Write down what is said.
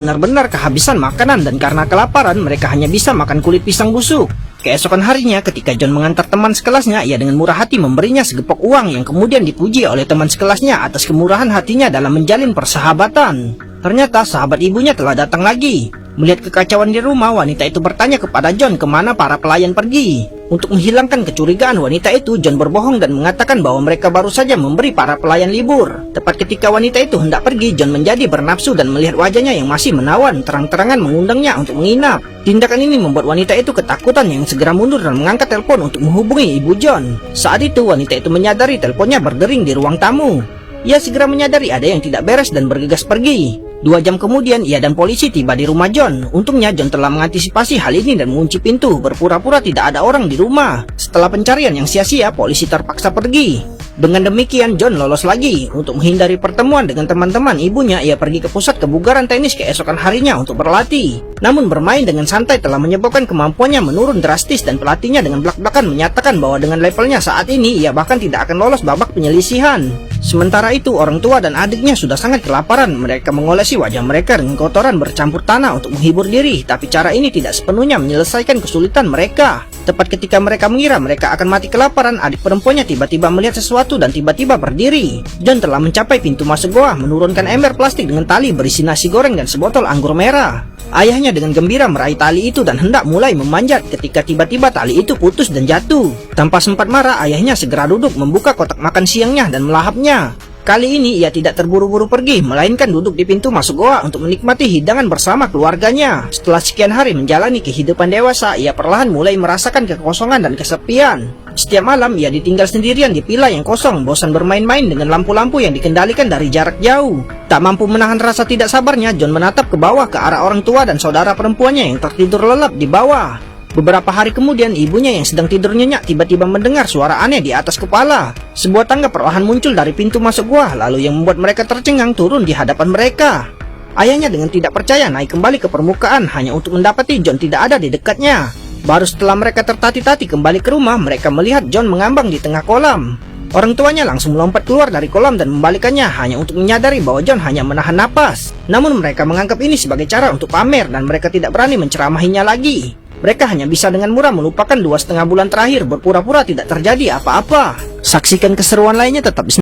benar-benar kehabisan makanan dan karena kelaparan mereka hanya bisa makan kulit pisang busuk. Keesokan harinya ketika John mengantar teman sekelasnya, ia dengan murah hati memberinya segepok uang yang kemudian dipuji oleh teman sekelasnya atas kemurahan hatinya dalam menjalin persahabatan. Ternyata sahabat ibunya telah datang lagi. Melihat kekacauan di rumah, wanita itu bertanya kepada John kemana para pelayan pergi. Untuk menghilangkan kecurigaan wanita itu, John berbohong dan mengatakan bahwa mereka baru saja memberi para pelayan libur. Tepat ketika wanita itu hendak pergi, John menjadi bernafsu dan melihat wajahnya yang masih menawan, terang-terangan mengundangnya untuk menginap. Tindakan ini membuat wanita itu ketakutan yang segera mundur dan mengangkat telepon untuk menghubungi ibu John. Saat itu wanita itu menyadari teleponnya berdering di ruang tamu. Ia segera menyadari ada yang tidak beres dan bergegas pergi. 2 jam kemudian ia dan polisi tiba di rumah John. Untungnya John telah mengantisipasi hal ini dan mengunci pintu, berpura-pura tidak ada orang di rumah. Setelah pencarian yang sia-sia, polisi terpaksa pergi. Dengan demikian John lolos lagi. Untuk menghindari pertemuan dengan teman-teman ibunya, ia pergi ke pusat kebugaran tenis keesokan harinya untuk berlatih. Namun bermain dengan santai telah menyebabkan kemampuannya menurun drastis dan pelatihnya dengan belak-belakan menyatakan bahwa dengan levelnya saat ini ia bahkan tidak akan lolos babak penyelisihan. Sementara itu orang tua dan adiknya sudah sangat kelaparan. Mereka mengolesi wajah mereka dengan kotoran bercampur tanah untuk menghibur diri, tapi cara ini tidak sepenuhnya menyelesaikan kesulitan mereka. Tepat ketika mereka mengira mereka akan mati kelaparan, adik perempuannya tiba-tiba melihat sesuatu dan tiba-tiba berdiri. John telah mencapai pintu masuk goa, menurunkan ember plastik dengan tali berisi nasi goreng dan sebotol anggur merah. Ayahnya dengan gembira meraih tali itu dan hendak mulai memanjat ketika tiba-tiba tali itu putus dan jatuh. Tanpa sempat marah, ayahnya segera duduk membuka kotak makan siangnya dan melahapnya. Kali ini ia tidak terburu-buru pergi, melainkan duduk di pintu masuk goa untuk menikmati hidangan bersama keluarganya. Setelah sekian hari menjalani kehidupan dewasa, ia perlahan mulai merasakan kekosongan dan kesepian. Setiap malam ia ditinggal sendirian di villa yang kosong, bosan bermain-main dengan lampu-lampu yang dikendalikan dari jarak jauh. Tak mampu menahan rasa tidak sabarnya, John menatap ke bawah ke arah orang tua dan saudara perempuannya yang tertidur lelap di bawah. Beberapa hari kemudian, ibunya yang sedang tidur nyenyak tiba-tiba mendengar suara aneh di atas kepala. Sebuah tangga perlahan muncul dari pintu masuk gua, lalu yang membuat mereka tercengang turun di hadapan mereka. Ayahnya dengan tidak percaya naik kembali ke permukaan hanya untuk mendapati John tidak ada di dekatnya. Baru setelah mereka tertati-tati kembali ke rumah, mereka melihat John mengambang di tengah kolam. Orang tuanya langsung melompat keluar dari kolam dan membalikannya hanya untuk menyadari bahwa John hanya menahan napas. Namun mereka menganggap ini sebagai cara untuk pamer dan mereka tidak berani menceramahinya lagi. Mereka hanya bisa dengan murah melupakan 2,5 bulan terakhir, berpura-pura tidak terjadi apa-apa. Saksikan keseruan lainnya tetap di